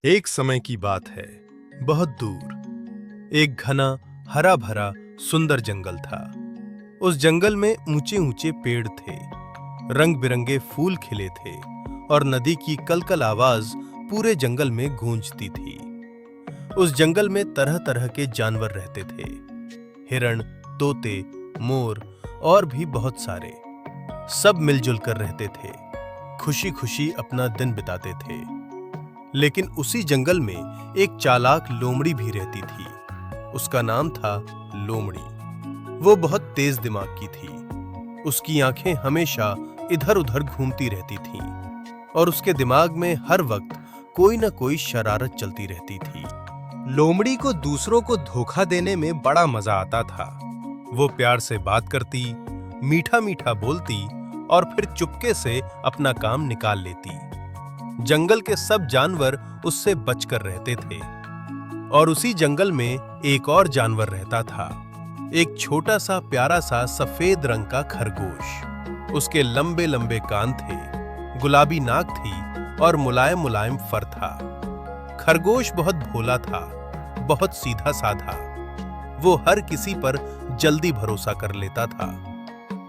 एक समय की बात है, बहुत दूर एक घना हरा भरा सुंदर जंगल था। उस जंगल में ऊंचे ऊंचे पेड़ थे, रंग बिरंगे फूल खिले थे और नदी की कलकल आवाज पूरे जंगल में गूंजती थी। उस जंगल में तरह तरह के जानवर रहते थे, हिरण, तोते, मोर और भी बहुत सारे। सब मिलजुल कर रहते थे, खुशी खुशी अपना दिन बिताते थे। लेकिन उसी जंगल में एक चालाक लोमड़ी भी रहती थी। उसका नाम था लोमड़ी। वो बहुत तेज दिमाग की थी। उसकी आंखें हमेशा इधर उधर घूमती रहती थीं और उसके दिमाग में हर वक्त कोई न कोई शरारत चलती रहती थी। लोमड़ी को दूसरों को धोखा देने में बड़ा मजा आता था। वो प्यार से बात करती, मीठा मीठा बोलती और फिर चुपके से अपना काम निकाल लेती। जंगल के सब जानवर उससे बचकर रहते थे। और उसी जंगल में एक और जानवर रहता था, एक छोटा सा प्यारा सा सफेद रंग का खरगोश। उसके लंबे लंबे कान थे, गुलाबी नाक थी और मुलायम मुलायम फर था। खरगोश बहुत भोला था, बहुत सीधा साधा। वो हर किसी पर जल्दी भरोसा कर लेता था।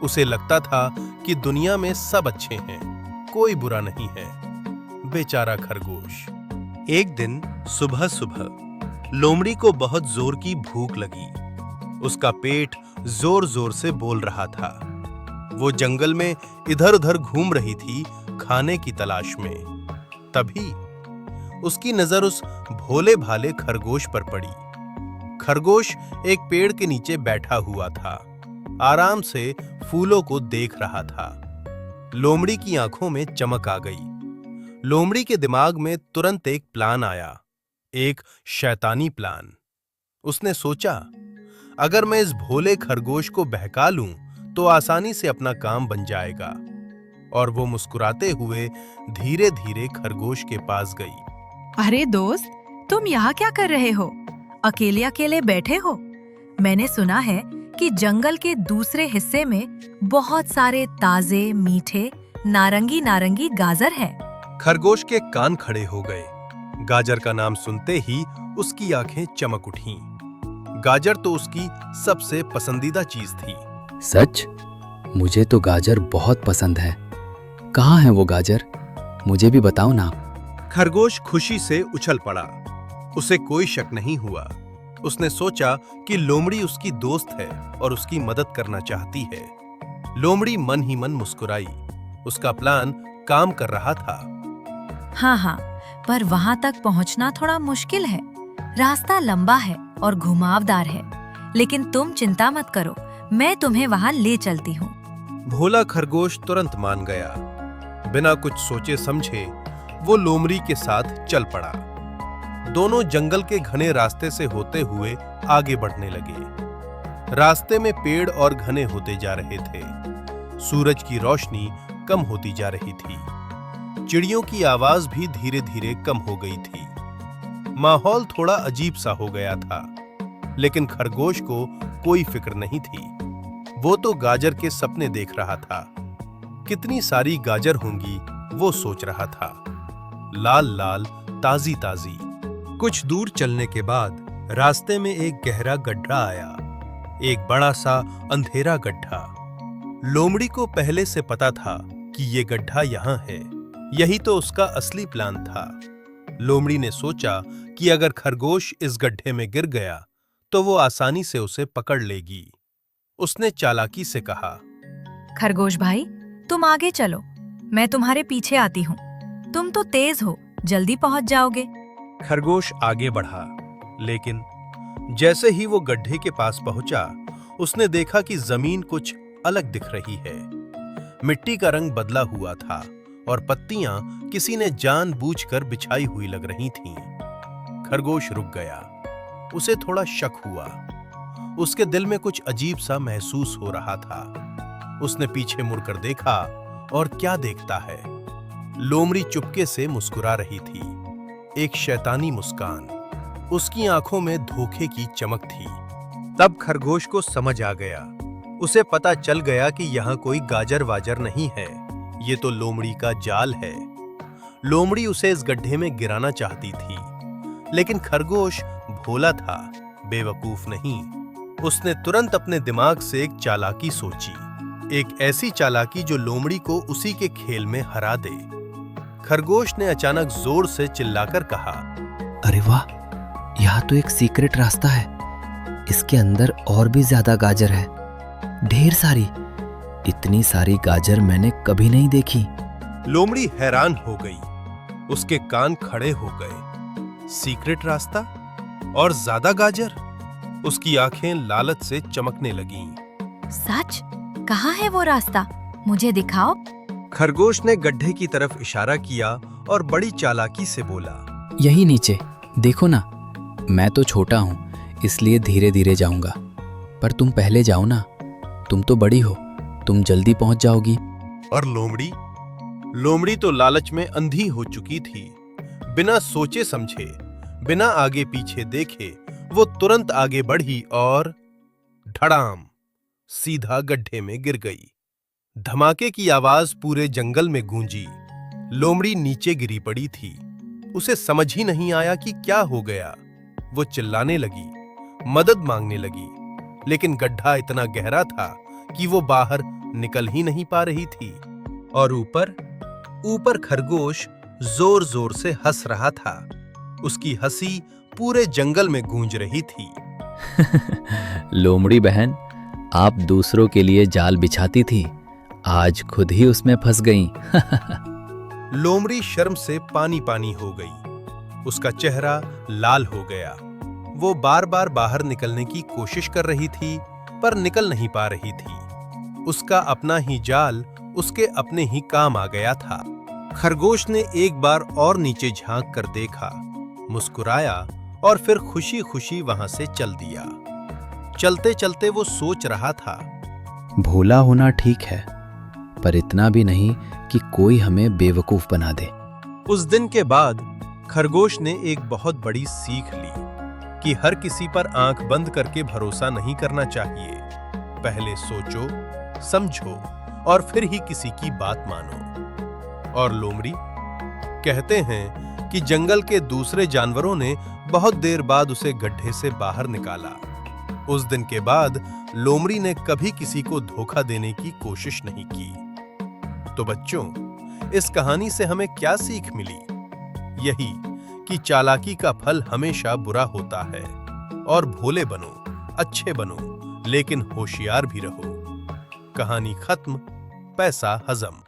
उसे लगता था कि दुनिया में सब अच्छे हैं, कोई बुरा नहीं है। बेचारा खरगोश। एक दिन सुबह सुबह लोमड़ी को बहुत जोर की भूख लगी। उसका पेट जोर जोर से बोल रहा था। वो जंगल में इधर उधर घूम रही थी खाने की तलाश में। तभी उसकी नजर उस भोले भाले खरगोश पर पड़ी। खरगोश एक पेड़ के नीचे बैठा हुआ था, आराम से फूलों को देख रहा था। लोमड़ी की आंखों में चमक आ गई। लोमड़ी के दिमाग में तुरंत एक प्लान आया, एक शैतानी प्लान। उसने सोचा, अगर मैं इस भोले खरगोश को बहका लूं तो आसानी से अपना काम बन जाएगा। और वो मुस्कुराते हुए धीरे धीरे खरगोश के पास गई। अरे दोस्त, तुम यहाँ क्या कर रहे हो? अकेले अकेले बैठे हो? मैंने सुना है कि जंगल के दूसरे हिस्से में बहुत सारे ताजे मीठे नारंगी नारंगी गाजर हैं। खरगोश के कान खड़े हो गए। गाजर का नाम सुनते ही उसकी आंखें चमक उठीं। गाजर तो उसकी सबसे पसंदीदा चीज थी। सच? मुझे तो गाजर बहुत पसंद है। कहाँ है वो गाजर? मुझे भी बताओ ना। खरगोश खुशी से उछल पड़ा। उसे कोई शक नहीं हुआ। उसने सोचा कि लोमड़ी उसकी दोस्त है और उसकी मदद करना चाहती है। लोमड़ी मन ही मन मुस्कुराई। उसका प्लान काम कर रहा था। हाँ, पर वहाँ तक पहुँचना थोड़ा मुश्किल है। रास्ता लंबा है और घुमावदार है, लेकिन तुम चिंता मत करो, मैं तुम्हें वहाँ ले चलती हूँ। भोला खरगोश तुरंत मान गया। बिना कुछ सोचे समझे वो लोमड़ी के साथ चल पड़ा। दोनों जंगल के घने रास्ते से होते हुए आगे बढ़ने लगे। रास्ते में पेड़ और घने होते जा रहे थे। सूरज की रोशनी कम होती जा रही थी। चिड़ियों की आवाज भी धीरे धीरे कम हो गई थी। माहौल थोड़ा अजीब सा हो गया था, लेकिन खरगोश को कोई फिक्र नहीं थी। वो तो गाजर के सपने देख रहा था। कितनी सारी गाजर होंगी वो सोच रहा था, लाल लाल, ताजी ताजी। कुछ दूर चलने के बाद रास्ते में एक गहरा गड्ढा आया, एक बड़ा सा अंधेरा गड्ढा। लोमड़ी को पहले से पता था कि ये गड्ढा यहाँ है। यही तो उसका असली प्लान था। लोमड़ी ने सोचा कि अगर खरगोश इस गड्ढे में गिर गया तो वो आसानी से उसे पकड़ लेगी। उसने चालाकी से कहा, खरगोश भाई, तुम आगे चलो, मैं तुम्हारे पीछे आती हूँ। तुम तो तेज हो, जल्दी पहुँच जाओगे। खरगोश आगे बढ़ा, लेकिन जैसे ही वो गड्ढे के पास पहुंचा, उसने देखा कि जमीन कुछ अलग दिख रही है। मिट्टी का रंग बदला हुआ था और पत्तियां किसी ने जानबूझकर बिछाई हुई लग रही थीं। खरगोश रुक गया। उसे थोड़ा शक हुआ। उसके दिल में कुछ अजीब सा महसूस हो रहा था। उसने पीछे मुड़कर देखा और क्या देखता है, लोमड़ी चुपके से मुस्कुरा रही थी, एक शैतानी मुस्कान। उसकी आंखों में धोखे की चमक थी। तब खरगोश को समझ आ गया। उसे पता चल गया कि यहाँ कोई गाजर वाजर नहीं है, ये तो लोमड़ी का जाल है। लोमड़ी उसे इस गड्ढे में गिराना चाहती थी, लेकिन खरगोश भोला था, बेवकूफ नहीं। उसने तुरंत अपने दिमाग से एक चालाकी सोची, एक ऐसी चालाकी जो लोमड़ी को उसी के खेल में हरा दे। खरगोश ने अचानक जोर से चिल्लाकर कहा, अरे वाह, यहाँ तो एक सीक्रेट रास्ता है। इसके अंदर और भी ज्यादा गाजर है, ढेर सारी। इतनी सारी गाजर मैंने कभी नहीं देखी। लोमड़ी हैरान हो गई, उसके कान खड़े हो गए। सीक्रेट रास्ता और ज्यादा गाजर? उसकी आंखें लालच से चमकने लगीं। सच? कहाँ है वो रास्ता? मुझे दिखाओ। खरगोश ने गड्ढे की तरफ इशारा किया और बड़ी चालाकी से बोला, यही नीचे देखो ना। मैं तो छोटा हूँ, इसलिए धीरे धीरे जाऊंगा, पर तुम पहले जाओ ना। तुम तो बड़ी हो, तुम जल्दी पहुंच जाओगी। और लोमड़ी तो लालच में अंधी हो चुकी थी। बिना सोचे समझे, बिना आगे पीछे देखे वो तुरंत आगे बढ़ी और धड़ाम, सीधा गड्ढे में गिर गई। धमाके की आवाज पूरे जंगल में गूंजी। लोमड़ी नीचे गिरी पड़ी थी। उसे समझ ही नहीं आया कि क्या हो गया। वो चिल्लाने लगी, मदद मांगने लगी, लेकिन गड्ढा इतना गहरा था कि वो बाहर निकल ही नहीं पा रही थी। और ऊपर खरगोश जोर जोर से हंस रहा था। उसकी हंसी पूरे जंगल में गूंज रही थी। लोमड़ी बहन, आप दूसरों के लिए जाल बिछाती थी, आज खुद ही उसमें फंस गईं। लोमड़ी शर्म से पानी पानी हो गई। उसका चेहरा लाल हो गया। वो बार बार बाहर निकलने की कोशिश कर रही थी, पर निकल नहीं पा रही थी। उसका अपना ही जाल उसके अपने ही काम आ गया था। खरगोश ने एक बार और नीचे झांक कर देखा, मुस्कुराया और फिर खुशी खुशी वहां से चल दिया। चलते चलते वो सोच रहा था, भोला होना ठीक है, पर इतना भी नहीं कि कोई हमें बेवकूफ बना दे। उस दिन के बाद खरगोश ने एक बहुत बड़ी सीख ली कि हर किसी पर आंख बंद करके भरोसा नहीं करना चाहिए। पहले सोचो, समझो और फिर ही किसी की बात मानो। और लोमड़ी, कहते हैं कि जंगल के दूसरे जानवरों ने बहुत देर बाद उसे गड्ढे से बाहर निकाला। उस दिन के बाद लोमड़ी ने कभी किसी को धोखा देने की कोशिश नहीं की। तो बच्चों, इस कहानी से हमें क्या सीख मिली? यही कि चालाकी का फल हमेशा बुरा होता है। और भोले बनो, अच्छे बनो, लेकिन होशियार भी रहो। कहानी खत्म, पैसा हजम।